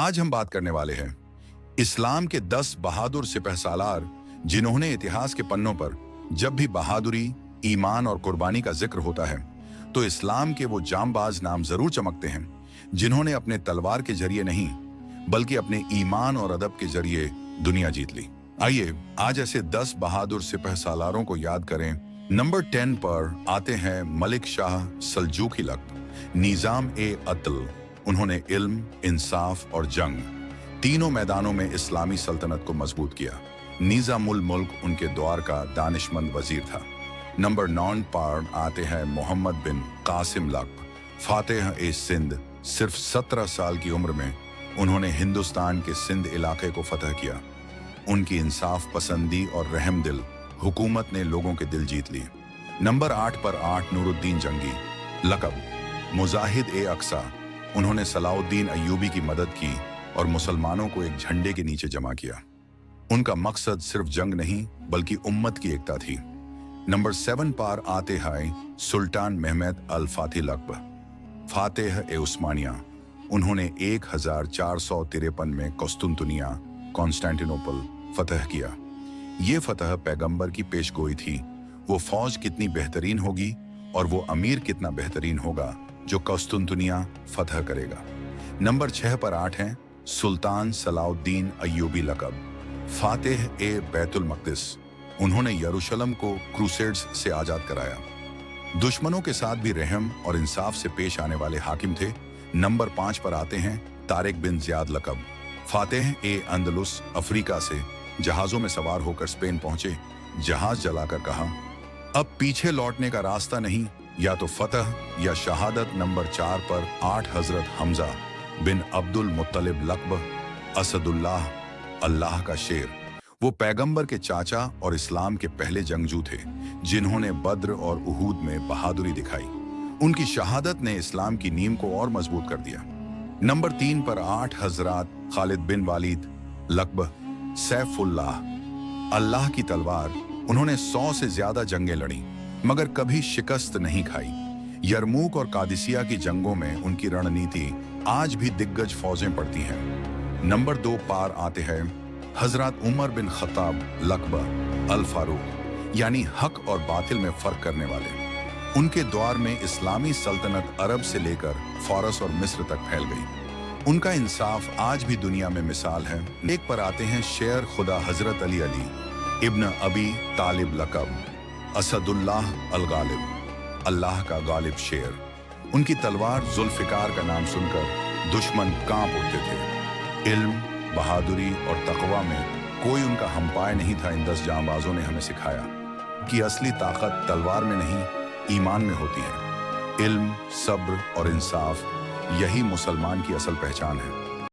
आज हम बात करने वाले हैं इस्लाम के 10 बहादुर सिपहसालार जिन्होंने इतिहास के पन्नों पर जब भी बहादुरी, ईमान और कुर्बानी का जिक्र होता है तो इस्लाम के वो जांबाज नाम जरूर चमकते हैं जिन्होंने अपने तलवार के जरिए नहीं बल्कि अपने ईमान और अदब के जरिए दुनिया जीत ली। आइए आज ऐसे 10 बहादुर सिपहसालारों को याद करें। नंबर 10 पर आते हैं मलिक शाह सल्जूकी लक़्ब निज़ाम ए अदल। उन्होंने इल्म, इंसाफ और जंग तीनों मैदानों में इस्लामी सल्तनत को मजबूत किया। निज़ामुल मुल्क उनके दौर का दानिशमंद वजीर था। नंबर 9 पर आते हैं मोहम्मद बिन कासिम लक़्ब फातेह ए सिंध। सिर्फ 17 साल की उम्र में उन्होंने हिंदुस्तान के सिंध इलाके को फतह किया। उनकी इंसाफ पसंदी और रहम दिल हुकूमत ने लोगों के दिल जीत लिए। नंबर 8 पर नूरुद्दीन जंगी लक़ब मुजाहिद ए अक्सा। उन्होंने सलाउद्दीन अय्यूबी की मदद की और मुसलमानों को एक झंडे के नीचे जमा किया। उनका मकसद सिर्फ जंग नहीं बल्कि उम्मत की एकता थी। नंबर 7 पर आते हैं सुल्तान महमद अल फातिह लक़्ब फातेह ए उस्मानिया। उन्होंने 1453 में कुस्तुनतुनिया कॉन्स्टेंटिनोपल फतह किया। ये फतह पैगंबर की पेशगोई थी। वो फौज कितनी बेहतरीन होगी और वो अमीर कितना बेहतरीन होगा जो कुस्तुनतुनिया फतह करेगा। नंबर 6 पर 8 हैं सुल्तान सलाउद्दीन अय्यूबी लक़ब फातेह ए बैतुल मक़दिस। उन्होंने यरूशलेम को क्रूसेड्स से आज़ाद कराया। दुश्मनों के साथ भी रहम और इंसाफ से पेश आने वाले हाकिम थे। नंबर 5 पर आते हैं तारिक बिन ज़ियाद लक़ब फातेह ए अंदलुस। अफ्रीका से जहाज़ों में सवार होकर स्पेन पहुंचे। जहाज जलाकर कहा, अब पीछे लौटने का रास्ता नहीं, या तो फतह या शहादत। नंबर 4 पर 8 हजरत हमजा बिन अब्दुल मुत्तलिब लक़ब असदुल्लाह अल्लाह का शेर। वो पैगंबर के चाचा और इस्लाम के पहले जंगजू थे जिन्होंने बद्र और उहूद में बहादुरी दिखाई। उनकी शहादत ने इस्लाम की नींव को और मजबूत कर दिया। नंबर 3 पर 8 हजरत खालिद बिन वालिद लक़ब सैफुल्लाह अल्लाह की तलवार। उन्होंने 100 से ज्यादा जंगें लड़ी मगर कभी शिकस्त नहीं खाई। यरमूक और कादिसिया की जंगों में उनकी रणनीति आज भी दिग्गज फौजें पड़ती हैं। नंबर 2 पर आते हैं हजरत उमर बिन खत्ताब लक़ब अल फारूक यानी हक और बातिल में फर्क करने वाले। उनके दौर में इस्लामी सल्तनत अरब से लेकर फारस और मिस्र तक फैल गई। उनका इंसाफ आज भी दुनिया में मिसाल है। एक पर आते हैं शेर खुदा हजरत अली इब्न अबी तालिब लक़ब असदुल्लाह अल गालिब अल्लाह का गालिब शेर। उनकी तलवार जुल्फ़िकार का नाम सुनकर दुश्मन कांप उठते थे। इल्म, बहादुरी और तक़वा में कोई उनका हमपाय नहीं था। इन 10 जांबाजों ने हमें सिखाया कि असली ताकत तलवार में नहीं ईमान में होती है। इल्म, सब्र और इंसाफ यही मुसलमान की असल पहचान है।